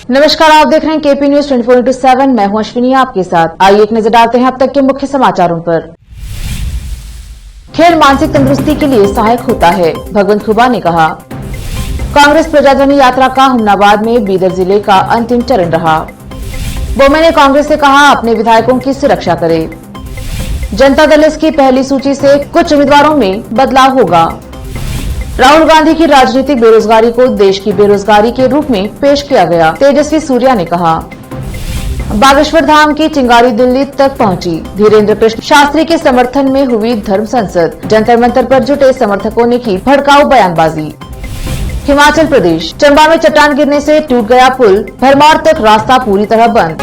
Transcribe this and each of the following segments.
नमस्कार, आप देख रहे हैं केपी न्यूज 24/7। मैं हूं अश्विनी आपके साथ। आइए एक नजर डालते हैं अब तक के मुख्य समाचारों पर। खेल मानसिक तंदुरुस्ती के लिए सहायक होता है, भगवंत खुबा ने कहा। कांग्रेस प्रजाध्वनि यात्रा का हुमनाबाद में बीदर जिले का अंतिम चरण रहा। बोमे ने कांग्रेस से कहा, अपने विधायकों की सुरक्षा करे। जनता दल इसकी पहली सूची से कुछ उम्मीदवारों में बदलाव होगा। राहुल गांधी की राजनीतिक बेरोजगारी को देश की बेरोजगारी के रूप में पेश किया गया, तेजस्वी सूर्या ने कहा। बागेश्वर धाम की चिंगारी दिल्ली तक पहुंची, धीरेन्द्र कृष्ण शास्त्री के समर्थन में हुई धर्म संसद। जंतर मंतर पर जुटे समर्थकों ने की भड़काऊ बयानबाजी। हिमाचल प्रदेश, चंबा में चट्टान गिरने से टूट गया पुल, भरमौर तक रास्ता पूरी तरह बंद।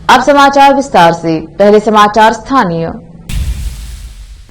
अब समाचार विस्तार से। पहले समाचार स्थानीय।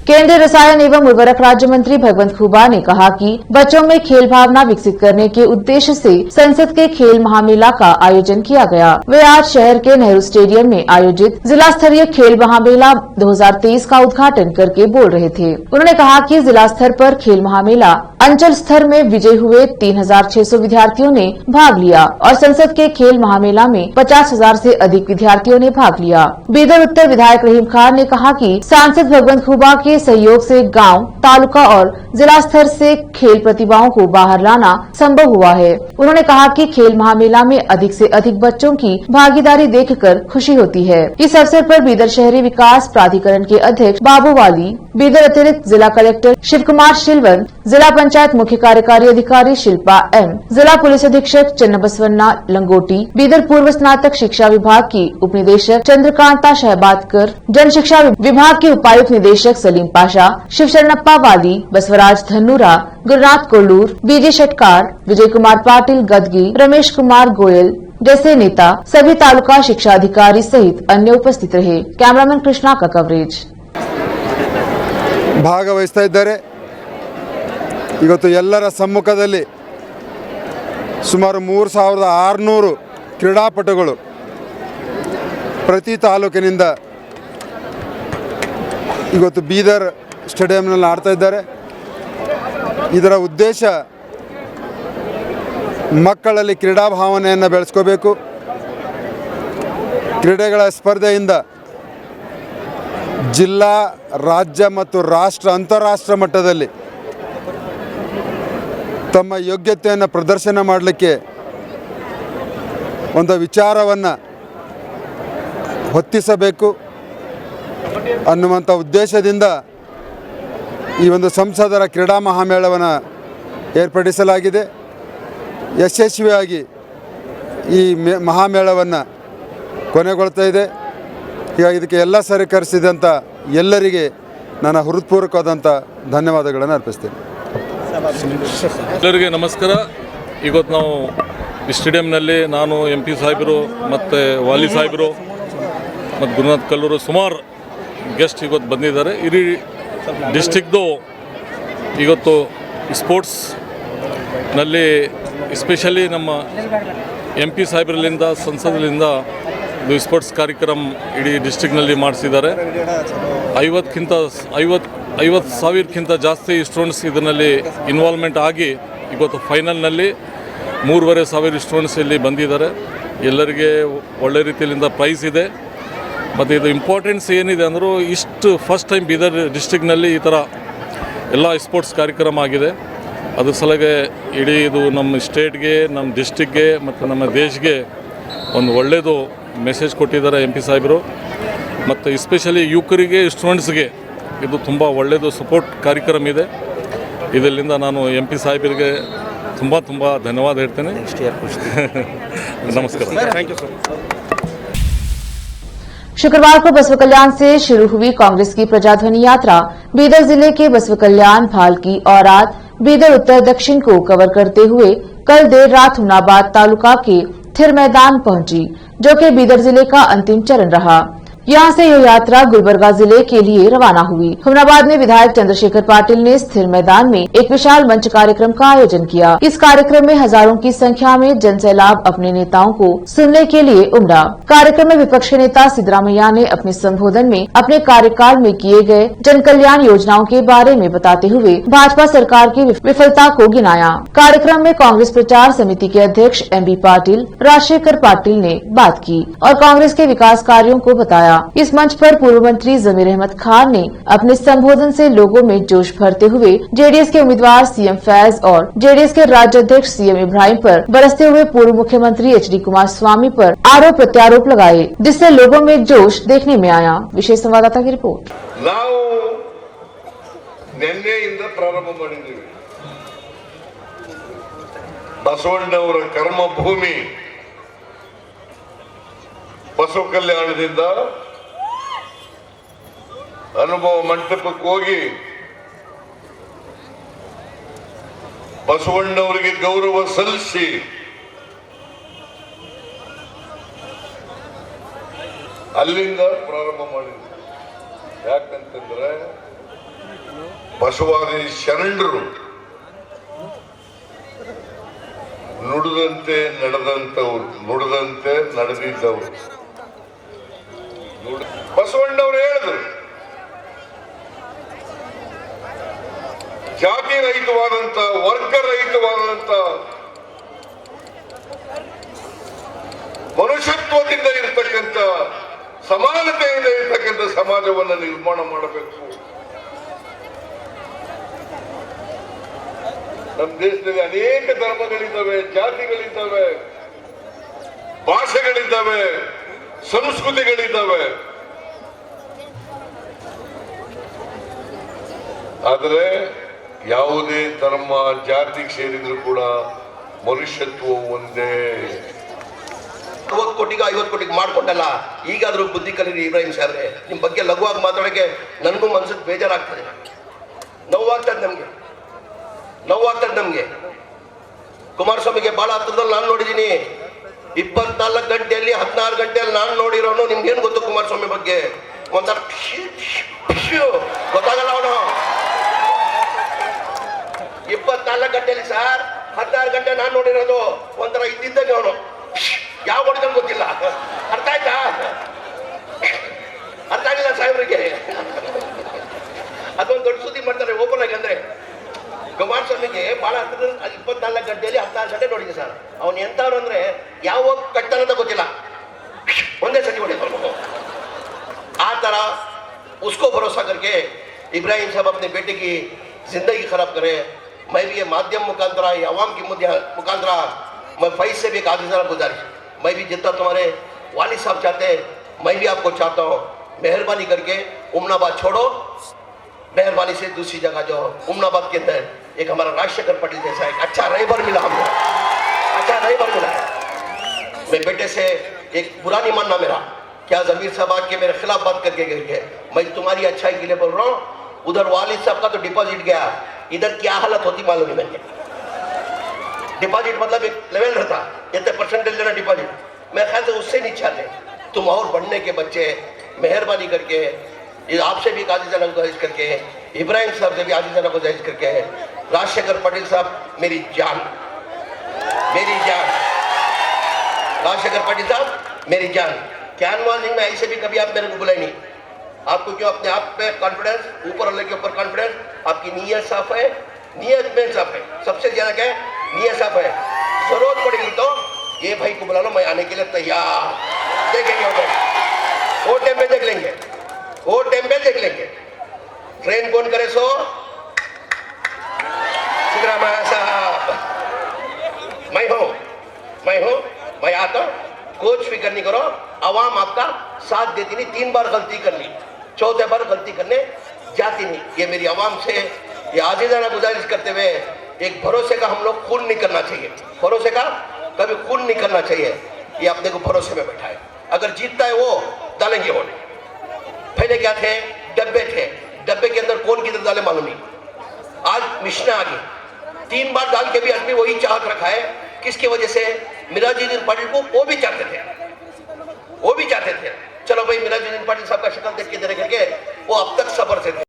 केंद्रीय रसायन एवं उर्वरक राज्य मंत्री भगवंत खुबा ने कहा कि बच्चों में खेल भावना विकसित करने के उद्देश्य से संसद के खेल महामेला का आयोजन किया गया। वे आज शहर के नेहरू स्टेडियम में आयोजित जिला स्तरीय खेल महामेला 2023 का उद्घाटन करके बोल रहे थे। उन्होंने कहा कि जिला स्तर पर खेल महामेला अंचल स्तर में विजयी हुए 3600 विद्यार्थियों ने भाग लिया और संसद के खेल महामेला में 50,000 से अधिक विद्यार्थियों ने भाग लिया। बीदर उत्तर विधायक रहीम खान ने कहा कि सांसद भगवंत खुबा के सहयोग से गांव, तालुका और जिला स्तर से खेल प्रतिभाओं को बाहर लाना संभव हुआ है। उन्होंने कहा कि खेल महामेला में अधिक से अधिक बच्चों की भागीदारी देखकर खुशी होती है। इस अवसर पर बीदर शहरी विकास प्राधिकरण के अध्यक्ष बाबू वाली, बीदर अतिरिक्त जिला कलेक्टर शिव कुमार शिलवंत, जिला पंचायत मुख्य कार्यकारी अधिकारी शिल्पा एम, जिला पुलिस अधीक्षक चन्नबसवन्ना लंगोटी, बीदर पूर्व स्नातक शिक्षा विभाग की उप निदेशक चंद्रकांता शहबादकर, जन शिक्षा विभाग के उपायुक्त निदेशक सलीम पाशा, शिव शरणप्पा वाली, बसवराज धन्नूरा, गुरुनाथ कोल्लूर, बीजे शेटकार, विजय कुमार पाटिल गदगी, रमेश कुमार गोयल जैसे नेता, सभी तालुका शिक्षा अधिकारी सहित अन्य उपस्थित रहे। कैमरामैन कृष्णा का कवरेज। ಭಾಗವಹಿಸ್ತಾ ಇದ್ದಾರೆ। ಇವತ್ತು ಎಲ್ಲರ ಸಮ್ಮುಖದಲ್ಲಿ ಸುಮಾರು 3600 ಕ್ರೀಡಾಪಟುಗಳು ಪ್ರತಿ ತಾಲೂಕಿನಿಂದ ಇವತ್ತು ಬೀದರ್ ಸ್ಟೇಡಿಯಂನಲ್ಲಿ ಆಡ್ತಾ ಇದ್ದಾರೆ। ಇದರ ಉದ್ದೇಶ ಮಕ್ಕಳಲ್ಲಿ ಕ್ರೀಡಾ ಭಾವನೆಯನ್ನು ಬೆಳೆಸ್ಕೋಬೇಕು। ಕ್ರೀಡೆಗಳ ಸ್ಪರ್ಧೆಯಿಂದ ಜಿಲ್ಲಾ, ರಾಜ್ಯ ಮತ್ತು ರಾಷ್ಟ್ರ, ಅಂತಾರಾಷ್ಟ್ರ ಮಟ್ಟದಲ್ಲಿ ತಮ್ಮ ಯೋಗ್ಯತೆಯನ್ನು ಪ್ರದರ್ಶನ ಮಾಡಲಿಕ್ಕೆ ಒಂದು ವಿಚಾರವನ್ನು ಹೊತ್ತಿಸಬೇಕು ಅನ್ನುವಂಥ ಉದ್ದೇಶದಿಂದ ಈ ಒಂದು ಸಂಸದರ ಕ್ರೀಡಾ ಮಹಾಮೇಳವನ್ನು ಏರ್ಪಡಿಸಲಾಗಿದೆ। ಯಶಸ್ವಿಯಾಗಿ ಈ ಮಹಾಮೇಳವನ್ನು ಕೊನೆಗೊಳ್ತಾ ಇದೆ। ಹೀಗಾಗಿ ಇದಕ್ಕೆ ಎಲ್ಲ ಸಹಕರಿಸಿದಂಥ ಎಲ್ಲರಿಗೆ ನನ್ನ ಹೃತ್ಪೂರ್ವಕವಾದಂಥ ಧನ್ಯವಾದಗಳನ್ನು ಅರ್ಪಿಸ್ತೇನೆ। ಎಲ್ಲರಿಗೆ ನಮಸ್ಕಾರ। ಇವತ್ತು ನಾವು ಈ ಸ್ಟೇಡಿಯಂನಲ್ಲಿ ನಾನು MP ಸಾಹೇಬರು ಮತ್ತು ವಾಲಿ ಸಾಹೇಬರು ಮತ್ತು ಗುರುನಾಥ್ ಕಲ್ಲೂರು ಸುಮಾರು ಗೆಸ್ಟ್ ಇವತ್ತು ಬಂದಿದ್ದಾರೆ। ಇಡೀ ಡಿಸ್ಟಿಕ್ದು ಇವತ್ತು ಸ್ಪೋರ್ಟ್ಸ್ನಲ್ಲಿ ಎಸ್ಪೆಷಲಿ ನಮ್ಮ MP ಸಾಹೇಬರಲ್ಲಿಂದ ಸಂಸದರಿಂದ ಇದು ಸ್ಪೋರ್ಟ್ಸ್ ಕಾರ್ಯಕ್ರಮ ಇಡೀ ಡಿಸ್ಟಿಕ್ನಲ್ಲಿ ಮಾಡಿಸಿದ್ದಾರೆ। 50,000ಕ್ಕಿಂತ ಜಾಸ್ತಿ ಸ್ಟೂಡೆಂಟ್ಸ್ ಇದರಲ್ಲಿ ಇನ್ವಾಲ್ವ್ಮೆಂಟ್ ಆಗಿ ಇವತ್ತು ಫೈನಲ್ನಲ್ಲಿ 3,500 ಸ್ಟೂಡೆಂಟ್ಸ್ ಇಲ್ಲಿ ಬಂದಿದ್ದಾರೆ। ಎಲ್ಲರಿಗೆ ಒಳ್ಳೆ ರೀತಿಯಿಂದ ಪ್ರೈಸ್ ಇದೆ ಮತ್ತು ಇದು ಇಂಪಾರ್ಟೆನ್ಸ್ ಏನಿದೆ ಅಂದರೂ ಇಷ್ಟು ಫಸ್ಟ್ ಟೈಮ್ ಬೀದರ್ ಡಿಸ್ಟಿಕ್ನಲ್ಲಿ ಈ ಥರ ಎಲ್ಲ ಸ್ಪೋರ್ಟ್ಸ್ ಕಾರ್ಯಕ್ರಮ ಆಗಿದೆ। ಅದ್ರ ಸಲಗೆ ಇಡೀ ಇದು ನಮ್ಮ ಸ್ಟೇಟ್ಗೆ, ನಮ್ಮ ಡಿಸ್ಟಿಕ್ಗೆ ಮತ್ತು ನಮ್ಮ ದೇಶಕ್ಕೆ ಒಂದು ಒಳ್ಳೆಯದು ಮೆಸೇಜ್ ಕೊಟ್ಟಿದ್ದಾರೆ MP ಸಾಹೇಬರು। ಮತ್ತು ಎಸ್ಪೆಷಲಿ ಯುವಕರಿಗೆ, ಸ್ಟೂಡೆಂಟ್ಸ್ಗೆ ಇದು ತುಂಬ ಒಳ್ಳೆಯದು ಸಪೋರ್ಟ್ ಕಾರ್ಯಕ್ರಮ ಇದೆ। ಇದರಿಂದ ನಾನು MP ಸಾಹೇಬರಿಗೆ ತುಂಬ ಧನ್ಯವಾದ ಹೇಳ್ತೇನೆ। ನಮಸ್ಕಾರ। Thank you sir. शुक्रवार को बसव कल्याण से शुरू हुई कांग्रेस की प्रजाध्वनि यात्रा बीदर जिले के बसव कल्याण, भालकी और रात बीदर उत्तर दक्षिण को कवर करते हुए कल देर रात हुमनाबाद तालुका के थिर मैदान पहुंची, जो कि बीदर जिले का अंतिम चरण रहा। यहाँ से यह यात्रा गुलबर्गा जिले के लिए रवाना हुई। हुमनाबाद में विधायक चंद्रशेखर पाटिल ने स्थिर मैदान में एक विशाल मंच कार्यक्रम का आयोजन किया। इस कार्यक्रम में हजारों की संख्या में जनसैलाब अपने नेताओं को सुनने के लिए उमड़ा। कार्यक्रम में विपक्ष के नेता सिद्धरामैया ने अपने संबोधन में अपने कार्यकाल में किए गए जन कल्याण योजनाओं के बारे में बताते हुए भाजपा सरकार की विफलता को गिनाया। कार्यक्रम में कांग्रेस प्रचार समिति के अध्यक्ष MB पाटिल, राजशेखर पाटिल ने बात की और कांग्रेस के विकास कार्यों को बताया। इस मंच पर पूर्व मंत्री जमीर अहमद खान ने अपने संबोधन से लोगों में जोश भरते हुए जेडीएस के उम्मीदवार सीएम फैज और जेडीएस के राज्य अध्यक्ष सीएम इब्राहिम पर बरसते हुए पूर्व मुख्यमंत्री HD कुमारस्वामी पर आरोप प्रत्यारोप लगाए, जिससे लोगों में जोश देखने में आया। विशेष संवाददाता की रिपोर्ट। ನಿನ್ನೆಯಿಂದ ಪ್ರಾರಂಭ ಮಾಡಿದ್ದೀವಿ। ಬಸವಣ್ಣವರ ಕರ್ಮಭೂಮಿ ಬಸವ ಕಲ್ಯಾಣದಿಂದ ಅನುಭವ ಮಂಟಪಕ್ಕೆ ಹೋಗಿ ಬಸವಣ್ಣವರಿಗೆ ಗೌರವ ಸಲ್ಲಿಸಿ ಅಲ್ಲಿಂದ ಪ್ರಾರಂಭ ಮಾಡಿದ್ವಿ। ಯಾಕಂತಂದ್ರೆ ಬಸವಾದಿ ಶರಣರು ನುಡಿದಂತೆ ನಡೆದಂತವ್ರು, ನುಡಿದಂತೆ ನಡೆದಿದ್ದವರು। ಬಸವಣ್ಣವ್ರು ಹೇಳಿದ್ರು, ಜಾತಿ ರಹಿತವಾದಂತ, ವರ್ಗ ರಹಿತವಾದಂತ, ಮನುಷ್ಯತ್ವದಿಂದ ಇರತಕ್ಕಂಥ, ಸಮಾನತೆಯಿಂದ ಇರತಕ್ಕಂಥ ಸಮಾಜವನ್ನು ನಿರ್ಮಾಣ ಮಾಡಬೇಕು। ನಮ್ಮ ದೇಶದಲ್ಲಿ ಅನೇಕ ಧರ್ಮಗಳಿದ್ದಾವೆ, ಜಾತಿಗಳಿದ್ದಾವೆ, ಭಾಷೆಗಳಿದ್ದಾವೆ, ಸಂಸ್ಕೃತಿಗಳಿದ್ದಾವೆ. ಆದರೆ ಯಾವುದೇ ಧರ್ಮ ಜಾತಿಗೆ ಸೇರಿದ್ರು ಕೂಡ ಮನುಷ್ಯತ್ವ ಒಂದೇ। 60 ಕೋಟಿಗೆ 50 ಕೋಟಿಗೆ ಮಾಡ್ಕೊಂಡಲ್ಲ, ಈಗಾದ್ರೂ ಬುದ್ಧಿ ಕಲೀರಿ ಇಬ್ರಾಹಿಂ ಸಾಹೇಬ್ರೆ। ನಿಮ್ಮ ಬಗ್ಗೆ ಲಘುವಾಗಿ ಮಾತಾಡೋಕೆ ನನಗೂ ಮನಸ್ಸಿಗೆ ಬೇಜಾರಾಗ್ತದೆ, ನೋವಾಗ್ತದೆ ನಮಗೆ। ಕುಮಾರಸ್ವಾಮಿಗೆ ಬಹಳ ಹತ್ರದಲ್ಲಿ ನಾನು ನೋಡಿದ್ದೀನಿ। 24 ಗಂಟೆಯಲ್ಲಿ 16 ಗಂಟೆಯಲ್ಲಿ ನಾನು ನೋಡಿರೋನು। ನಿಮ್ಗೇನು ಗೊತ್ತು ಕುಮಾರಸ್ವಾಮಿ ಬಗ್ಗೆ? ಒಂಥರ ಗೊತ್ತಾಗಲ್ಲ ಅವನು। 24 ಗಂಟೆಯಲ್ಲಿ ಸರ್ 16 ಗಂಟೆ ನಾನು ನೋಡಿರೋದು ಒಂಥರ ಇದ್ದಿದ್ದಂಗೆ ಅವನು। ಯಾವ ಹೊಡೆದ ಗೊತ್ತಿಲ್ಲ। ಅರ್ಥ ಆಯ್ತಾ? ಅರ್ಥ ಆಗಿಲ್ಲ ಸಾಹೇಬ್ರಿಗೆ? ಅದೊಂದು ದೊಡ್ಡ ಸುದ್ದಿ ಮಾಡ್ತಾರೆ ಓಪನ್ ಆಗಿ। ಅಂದ್ರೆ ಕುಮಾರಸ್ವಾಮಿಗೆ ಬಹಳ ಹತ್ತಿರ 24 ಗಂಟೆಯಲ್ಲಿ 16 ಗಂಟೆ ನೋಡಿದೆ ಸರ್। ಅವನು ಎಂತವ್ರು ಅಂದ್ರೆ ಯಾವ ಕಟ್ತಾನಂತ ಗೊತ್ತಿಲ್ಲ, ಒಂದೇ ಸತಿ ಹೊಡೆದ। ಆ ತರ उसको भरोसा करके इब्राहिम साहब अपने बेटे की जिंदगी खराब करे। मैं भी ये माध्यम मुखांतरा, ये आवाम की मुखांतरा मैं फैज से भी एक आजीज़ाना गुजारिश, मैं भी जितना तुम्हारे वालिद साहब चाहते हैं मैं भी आपको चाहता हूँ, मेहरबानी करके उमनाबाद छोड़ो। मेहरबानी से दूसरी जगह जो उमनाबाद के अंदर एक हमारा राजशेखर पाटिल जैसा एक अच्छा रहबर मिला, हमको अच्छा रहबर मिला है। मैं बेटे से एक बुरा नहीं मानना मेरा, क्या जमीर साहब आके मेरे खिलाफ बात करके गए? मैं तुम्हारी अच्छाई के लिए बोल रहा हूँ। उधर वालिद साहब का तो डिपॉजिट गया, इधर क्या हालत होती मालूम है मुझे। डिपॉजिट मतलब एक लेवल रहता, इतने परसेंटेज लेना डिपॉजिट, मेरे ख्याल से उससे नहीं चाहते। तुम और बढ़ने के बच्चे, मेहरबानी करके आपसे भी आजीज़ाना गुजारिश करके, इब्राहिम साहब से भी आजीज़ाना गुजारिश करके, राजशेखर पाटिल साहब मेरी जान, राजशेखर पाटिल साहब मेरी जान। कैनवासिंग में ऐसे भी कभी आप मेरे को बुलाए नहीं। आपको क्यों? अपने आप पे कॉन्फिडेंस, ऊपर वाले के ऊपर कॉन्फिडेंस, आपकी नीयत साफ है, नीयत में साफ है। सबसे ज्यादा क्या है? नीयत साफ है। जरूरत पड़ेगी तो ये भाई को बुला लो, मैं आने के लिए तैयार। देखेंगे वो टाइम पे देख लेंगे, वो टाइम पे देख लेंगे। ट्रेन कौन करे सो? सिद्धरामैया साहब। मैं आता हूँ, कुछ फिक्र नहीं करो। आवाम आपका साथ देती नहीं। 3 बार गलती कर ली, 4थे बार गलती करने जाती नहीं। ये मेरी आवाम से ये आजीज़ाना गुजारिश करते हुए एक भरोसे का हम लोग खून नहीं करना चाहिए। भरोसे का कभी खून नहीं करना चाहिए। ये अपने को भरोसे में बैठा है। अगर जीतता है वो डालेंगे वोट। पहले क्या थे? डब्बे थे, डब्बे के अंदर कौन किधर डाले मालूम नहीं। आज मिशना आ गई, 3 बार डाल के भी आदमी वही चाहत रखा है। किसकी वजह से? मिराजुद्दीन पाटिल को वो भी चाहते थे, चलो भाई मीरा जयंत पाटिल साहब का शक्ल देख के दे करके वो अब तक सबर से थे।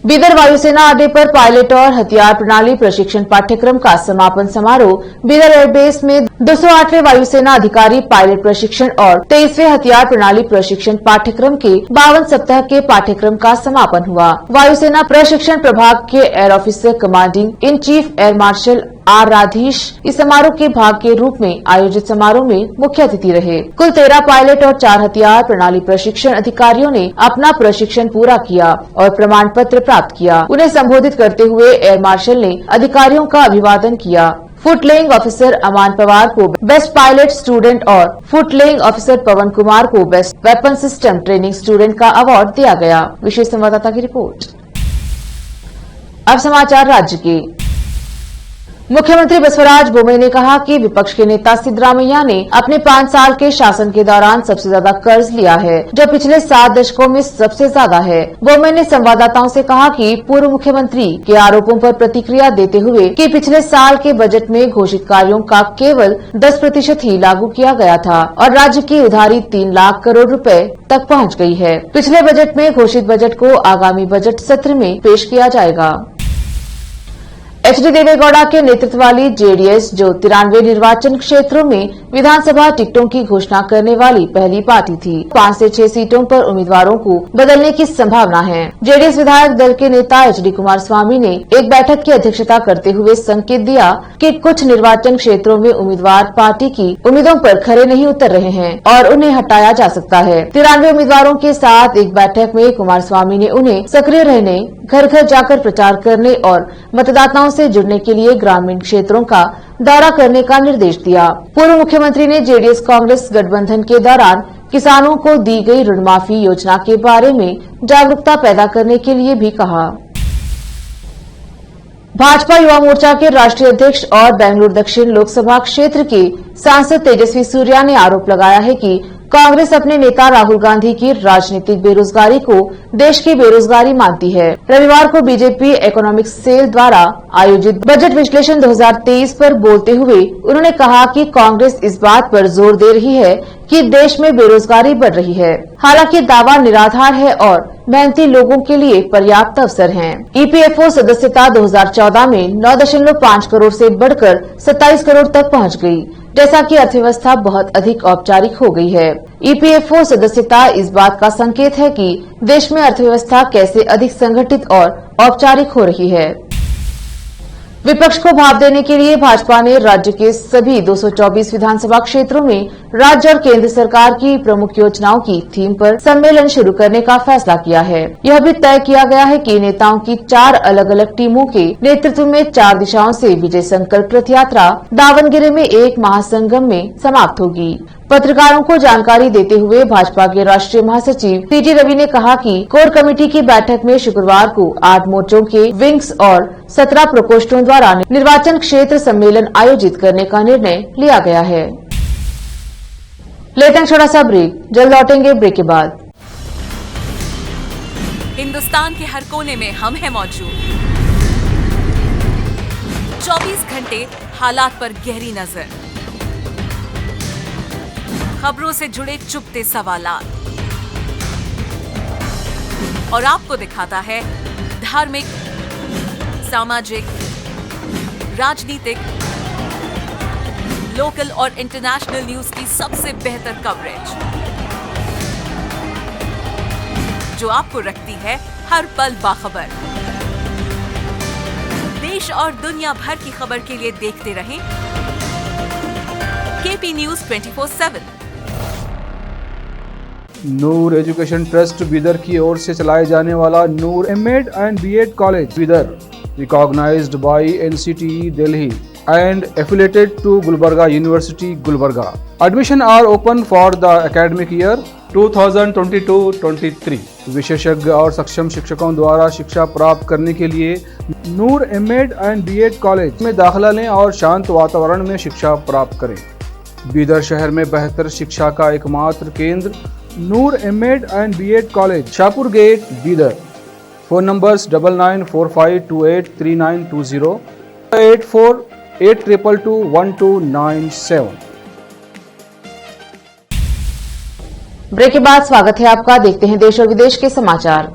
बीदर वायुसेना अड्डे पर पायलट और हथियार प्रणाली प्रशिक्षण पाठ्यक्रम का समापन समारोह बीदर एयरबेस में 208वें वायुसेना अधिकारी पायलट प्रशिक्षण और 23वें हथियार प्रणाली प्रशिक्षण पाठ्यक्रम के 52 सप्ताह के पाठ्यक्रम का समापन हुआ। वायुसेना प्रशिक्षण प्रभाग के air officer commanding in chief air marshal R Radhish इस समारोह के भाग के रूप में आयोजित समारोह में मुख्य अतिथि रहे। कुल 13 पायलट और 4 हथियार प्रणाली प्रशिक्षण अधिकारियों ने अपना प्रशिक्षण पूरा किया और प्रमाण पत्र प्राप्त किया। उन्हें संबोधित करते हुए एयर मार्शल ने अधिकारियों का अभिवादन किया। फुट लेइंग ऑफिसर अमान पवार को बेस्ट पायलट स्टूडेंट और फुट लेइंग ऑफिसर पवन कुमार को best weapon system training student का अवार्ड दिया गया। विशेष संवाददाता की रिपोर्ट। अब समाचार राज्य के। मुख्यमंत्री बसवराज बोम्मई ने कहा कि विपक्ष के नेता सिद्धरामैया ने अपने 5 साल के शासन के दौरान सबसे ज्यादा कर्ज लिया है, जो पिछले 7 दशकों में सबसे ज्यादा है। बोम्मई ने संवाददाताओं से कहा कि पूर्व मुख्यमंत्री के आरोपों पर प्रतिक्रिया देते हुए कि पिछले साल के बजट में घोषित कार्यों का केवल 10% ही लागू किया गया था और राज्य की उधारी 3 लाख करोड़ रुपए तक पहुंच गई है। पिछले बजट में घोषित बजट को आगामी बजट सत्र में पेश किया जाएगा। एच.डी. देवेगौड़ा के नेतृत्व वाली जेडीएस जो 93 निर्वाचन क्षेत्रों में विधानसभा टिकटों की घोषणा करने वाली पहली पार्टी थी। 5 से 6 सीटों पर उम्मीदवारों को बदलने की संभावना है। जेडीएस विधायक दल के नेता एच.डी. कुमारस्वामी ने एक बैठक की अध्यक्षता करते हुए संकेत दिया कि कुछ निर्वाचन क्षेत्रों में उम्मीदवार पार्टी की उम्मीदों पर खरे नहीं उतर रहे हैं और उन्हें हटाया जा सकता है। 93 उम्मीदवारों के साथ एक बैठक में कुमारस्वामी ने उन्हें सक्रिय रहने, घर घर जाकर प्रचार करने और मतदाताओं से जुड़ने के लिए ग्रामीण क्षेत्रों का दौरा करने का निर्देश दिया। पूर्व मुख्यमंत्री ने जेडीएस कांग्रेस गठबंधन के दौरान किसानों को दी गई ऋण माफी योजना के बारे में जागरूकता पैदा करने के लिए भी कहा। भाजपा युवा मोर्चा के राष्ट्रीय अध्यक्ष और बेंगलुरु दक्षिण लोकसभा क्षेत्र के सांसद तेजस्वी सूर्या ने आरोप लगाया है कि कांग्रेस अपने नेता राहुल गांधी की राजनीतिक बेरोजगारी को देश की बेरोजगारी मानती है। रविवार को बीजेपी इकोनॉमिक सेल द्वारा आयोजित बजट विश्लेषण 2023 पर बोलते हुए उन्होंने कहा कि कांग्रेस इस बात पर जोर दे रही है कि देश में बेरोजगारी बढ़ रही है। हालांकि दावा निराधार है और मेहनती लोगों के लिए पर्याप्त अवसर हैं। ईपीएफओ सदस्यता 2014 में 9.5 करोड़ से बढ़कर 27 करोड़ तक पहुंच गई, जैसा कि अर्थव्यवस्था बहुत अधिक औपचारिक हो गई है। ईपीएफओ सदस्यता इस बात का संकेत है कि देश में अर्थव्यवस्था कैसे अधिक संगठित और औपचारिक हो रही है। विपक्ष को भाप देने के लिए भाजपा ने राज्य के सभी 224 विधानसभा क्षेत्रों में राज्य और केंद्र सरकार की प्रमुख योजनाओं की थीम पर सम्मेलन शुरू करने का फैसला किया है। यह भी तय किया गया है कि नेताओं की 4 अलग अलग टीमों के नेतृत्व में 4 दिशाओं से विजय संकल्प रथ यात्रा दावनगिरी में एक महासंगम में समाप्त होगी। पत्रकारों को जानकारी देते हुए भाजपा के राष्ट्रीय महासचिव सीटी रवि ने कहा कि कोर कमेटी की बैठक में शुक्रवार को 8 मोर्चों के विंग्स और 17 प्रकोष्ठों द्वारा निर्वाचन क्षेत्र सम्मेलन आयोजित करने का निर्णय लिया गया है। लेते हैं छोटा सा ब्रेक, जल्द लौटेंगे ब्रेक के बाद। हिंदुस्तान के हर कोने में हम हैं मौजूद। 24 घंटे हालात पर गहरी नजर, खबरों से जुड़े चुपते सवालात और आपको दिखाता है धार्मिक, सामाजिक, राजनीतिक, लोकल और इंटरनेशनल न्यूज की सबसे बेहतर कवरेज, जो आपको रखती है हर पल बाखबर। देश और दुनिया भर की खबर के लिए देखते रहें KP news 24/7। Noor education trust Bidar की ओर से चलाए जाने वाला Noor MEd and BEd college Bidar, recognised by NCTE Delhi and affiliated to Gulbarga University, Gulbarga. Admission are open for the academic year 2022-23. विशेषज्ञ और सक्षम शिक्षकों द्वारा शिक्षा प्राप्त करने के लिए नूर एमएड एंड बीएड कॉलेज में दाखिला लें और शांत वातावरण में शिक्षा प्राप्त करें। बीदर शहर में बेहतर शिक्षा का एकमात्र केंद्र Noor MEd and BEd college, Shahpur gate, Bidar. Phone numbers 9945283920, 8482221297। Break के बाद स्वागत है आपका। देखते हैं देश और विदेश के समाचार।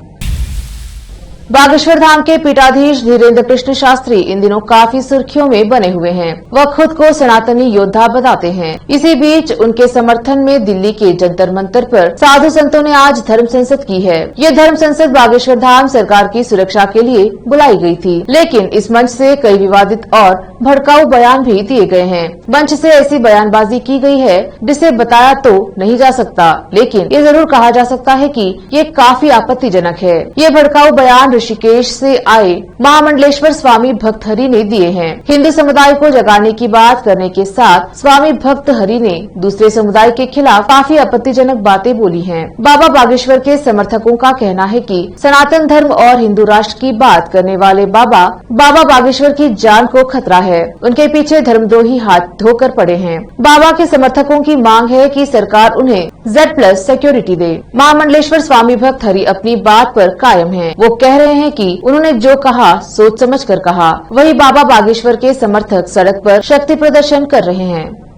बागेश्वर धाम के पीठाधीश धीरेन्द्र कृष्ण शास्त्री इन दिनों काफी सुर्खियों में बने हुए हैं। वह खुद को सनातनी योद्धा बताते हैं। इसी बीच उनके समर्थन में दिल्ली के जंतर मंतर पर साधु संतों ने आज धर्म संसद की है। ये धर्म संसद बागेश्वर धाम सरकार की सुरक्षा के लिए बुलाई गई थी, लेकिन इस मंच से कई विवादित और भड़काऊ बयान भी दिए गए हैं। मंच से ऐसी बयानबाजी की गई है जिसे बताया तो नहीं जा सकता, लेकिन ये जरूर कहा जा सकता है कि ये काफी आपत्तिजनक है। ये भड़काऊ बयान ऋषिकेश से आए महामंडलेश्वर स्वामी भक्त हरि ने दिए हैं। हिंदू समुदाय को जगाने की बात करने के साथ स्वामी भक्त हरि ने दूसरे समुदाय के खिलाफ काफी आपत्तिजनक बातें बोली हैं। बाबा बागेश्वर के समर्थकों का कहना है कि सनातन धर्म और हिंदू राष्ट्र की बात करने वाले बाबा बागेश्वर की जान को खतरा है। उनके पीछे धर्मद्रोही हाथ धोकर पड़े हैं। बाबा के समर्थकों की मांग है कि सरकार उन्हें Z+ सिक्योरिटी दे। महामंडलेश्वर स्वामी भक्त हरि अपनी बात पर कायम हैं। वो कह रहे हैं कि उन्होंने जो कहा सोच समझ कर कहा। वही बाबा बागेश्वर के समर्थक सड़क पर शक्ति प्रदर्शन कर रहे हैं।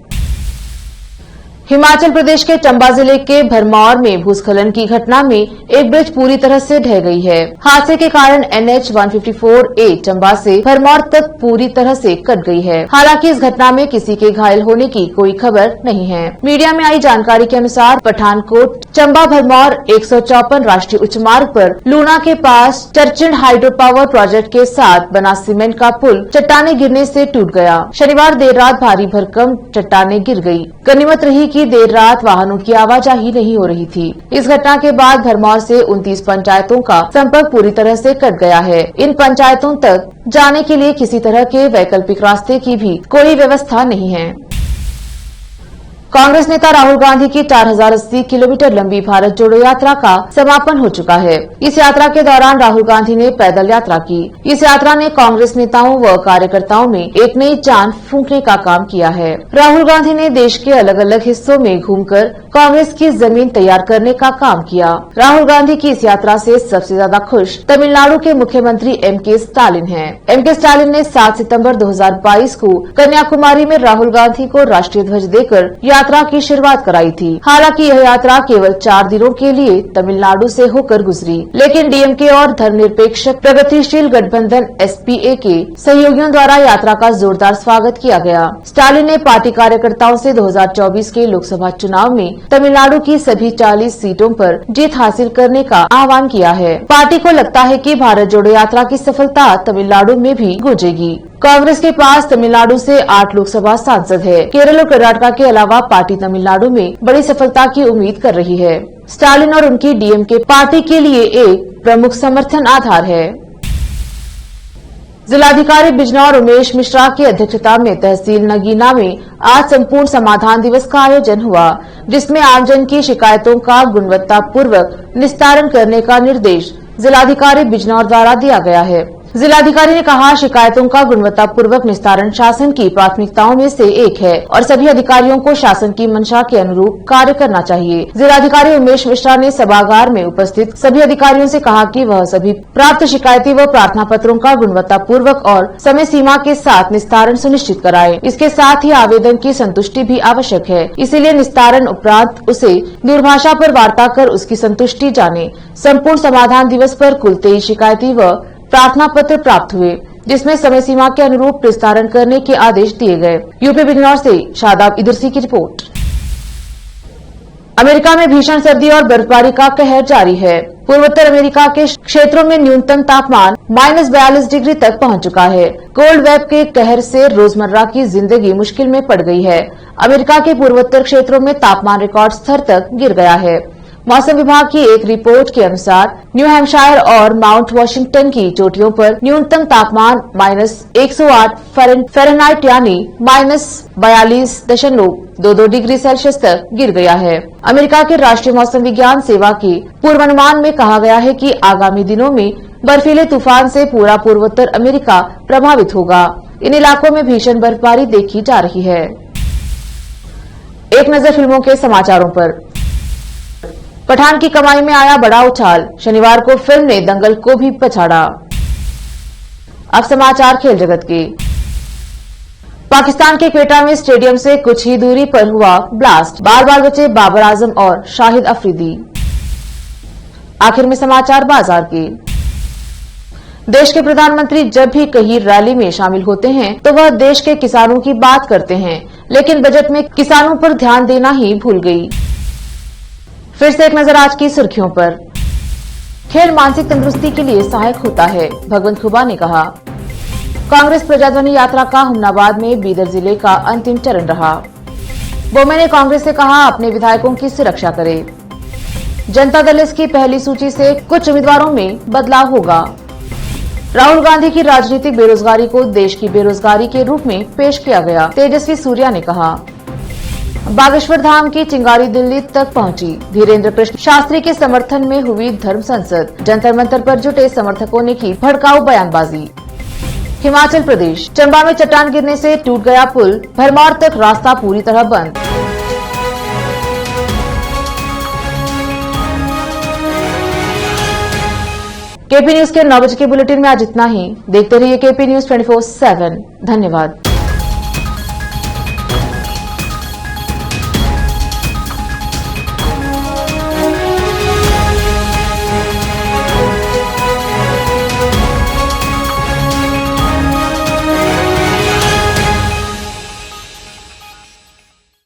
हिमाचल प्रदेश के चंबा जिले के भरमौर में भूस्खलन की घटना में एक ब्रिज पूरी तरह से ढह गई है। हादसे के कारण NH 154A चंबा से भरमौर तक पूरी तरह से कट गई है। हालांकि इस घटना में किसी के घायल होने की कोई खबर नहीं है। मीडिया में आई जानकारी के अनुसार पठानकोट चंबा भरमौर 154 राष्ट्रीय उच्च मार्ग पर लूना के पास चर्चिल हाइड्रो पावर प्रोजेक्ट के साथ बना सीमेंट का पुल चट्टाने गिरने से टूट गया। शनिवार देर रात भारी भरकम चट्टाने गिर गई। गनीमत रही कि देर रात वाहनों की आवाजाही नहीं हो रही थी। इस घटना के बाद भरमौर से 29 पंचायतों का संपर्क पूरी तरह से कट गया है। इन पंचायतों तक जाने के लिए किसी तरह के वैकल्पिक रास्ते की भी कोई व्यवस्था नहीं है। कांग्रेस नेता राहुल गांधी की 4080 किलोमीटर लंबी भारत जोड़ो यात्रा का समापन हो चुका है। इस यात्रा के दौरान राहुल गांधी ने पैदल यात्रा की। इस यात्रा ने कांग्रेस नेताओं व कार्यकर्ताओं में एक नई जान फूंकने का काम किया है। राहुल गांधी ने देश के अलग अलग हिस्सों में घूमकर कांग्रेस की जमीन तैयार करने का काम किया। राहुल गांधी की इस यात्रा से सबसे ज्यादा खुश तमिलनाडु के मुख्यमंत्री M.K. स्टालिन हैं। M.K. स्टालिन ने 7 सितंबर 2022 को कन्याकुमारी में राहुल गांधी को राष्ट्रीय ध्वज देकर यात्रा की शुरुआत कराई थी। हालांकि यह यात्रा केवल 4 दिनों के लिए तमिलनाडु से होकर गुजरी, लेकिन DMK और धर्मनिरपेक्ष प्रगतिशील गठबंधन SPA के सहयोगियों द्वारा यात्रा का जोरदार स्वागत किया गया। स्टालिन ने पार्टी कार्यकर्ताओं से 2024 के लोकसभा चुनाव में तमिलनाडु की सभी 40 सीटों पर जीत हासिल करने का आह्वान किया है। पार्टी को लगता है कि भारत जोड़ो यात्रा की सफलता तमिलनाडु में भी गूंजेगी। कांग्रेस के पास तमिलनाडु से 8 लोकसभा सांसद है। केरल और कर्नाटक के अलावा पार्टी तमिलनाडु में बड़ी सफलता की उम्मीद कर रही है। स्टालिन और उनकी DMK पार्टी के लिए एक प्रमुख समर्थन आधार है। जिलाधिकारी बिजनौर उमेश मिश्रा की अध्यक्षता में तहसील नगीना में आज संपूर्ण समाधान दिवस का आयोजन हुआ, जिसमें आमजन की शिकायतों का गुणवत्तापूर्वक निस्तारण करने का निर्देश जिलाधिकारी बिजनौर द्वारा दिया गया है। जिलाधिकारी ने कहा, शिकायतों का गुणवत्तापूर्वक निस्तारण शासन की प्राथमिकताओं में से एक है और सभी अधिकारियों को शासन की मंशा के अनुरूप कार्य करना चाहिए। जिलाधिकारी उमेश मिश्रा ने सभागार में उपस्थित सभी अधिकारियों से कहा कि वह सभी प्राप्त शिकायतें व प्रार्थना पत्रों का गुणवत्तापूर्वक और समय सीमा के साथ निस्तारण सुनिश्चित कराएं। इसके साथ ही आवेदन की संतुष्टि भी आवश्यक है, इसीलिए निस्तारण उपरांत उसे दूरभाषा पर वार्ता कर उसकी संतुष्टि जाने। संपूर्ण समाधान दिवस पर कुल 23 शिकायतें व प्रार्थना पत्र प्राप्त हुए, जिसमें समय सीमा के अनुरूप निस्तारण करने के आदेश दिए गए। यूपी बिजनौर से शादाब इदरसी की रिपोर्ट। अमेरिका में भीषण सर्दी और बर्फबारी का कहर जारी है। पूर्वोत्तर अमेरिका के क्षेत्रों में न्यूनतम तापमान -42 डिग्री तक पहुंच चुका है। कोल्ड वेव के कहर से रोजमर्रा की जिंदगी मुश्किल में पड़ गई है। अमेरिका के पूर्वोत्तर क्षेत्रों में तापमान रिकॉर्ड स्तर तक गिर गया है। मौसम विभाग की एक रिपोर्ट के अनुसार न्यू हैम्पशायर और माउंट वॉशिंगटन की चोटियों पर न्यूनतम तापमान -108 फ़ारेनहाइट यानी -42.22 डिग्री सेल्सियस तक गिर गया है। अमेरिका के राष्ट्रीय मौसम विज्ञान सेवा के पूर्वानुमान में कहा गया है कि आगामी दिनों में बर्फीले तूफान से पूरा पूर्वोत्तर अमेरिका प्रभावित होगा। इन इलाकों में भीषण बर्फबारी देखी जा रही है। एक नजर फिल्मों के समाचारों पर। पठान की कमाई में आया बड़ा उछाल, शनिवार को फिल्म ने दंगल को भी पछाड़ा। अब समाचार खेल जगत के। पाकिस्तान के क्वेटा में स्टेडियम से कुछ ही दूरी पर हुआ ब्लास्ट, बार बार बचे बाबर आजम और शाहिद अफरीदी। आखिर में समाचार बाजार के। देश के प्रधानमंत्री जब भी कहीं रैली में शामिल होते हैं तो वह देश के किसानों की बात करते हैं, लेकिन बजट में किसानों पर ध्यान देना ही भूल गई। फिर से एक नजर आज की सुर्खियों पर। खेल मानसिक तंदुरुस्ती के लिए सहायक होता है, भगवंत खुबा ने कहा। कांग्रेस प्रजाध्वनि यात्रा का हुमनाबाद में बीदर जिले का अंतिम चरण रहा। बोमे ने कांग्रेस से कहा अपने विधायकों की सुरक्षा करे। जनता दल की पहली सूची से कुछ उम्मीदवारों में बदलाव होगा। राहुल गांधी की राजनीतिक बेरोजगारी को देश की बेरोजगारी के रूप में पेश किया गया, तेजस्वी सूर्या ने कहा। बागेश्वर धाम की चिंगारी दिल्ली तक पहुंची, धीरेन्द्र कृष्ण शास्त्री के समर्थन में हुई धर्म संसद, जंतर मंतर पर जुटे समर्थकों ने की भड़काऊ बयानबाजी। हिमाचल प्रदेश, चंबा में चट्टान गिरने से टूट गया पुल, भरमौर तक रास्ता पूरी तरह बंद। केपी न्यूज के 9 बजे के बुलेटिन में आज इतना ही। देखते रहिए केपी न्यूज 24/7। धन्यवाद।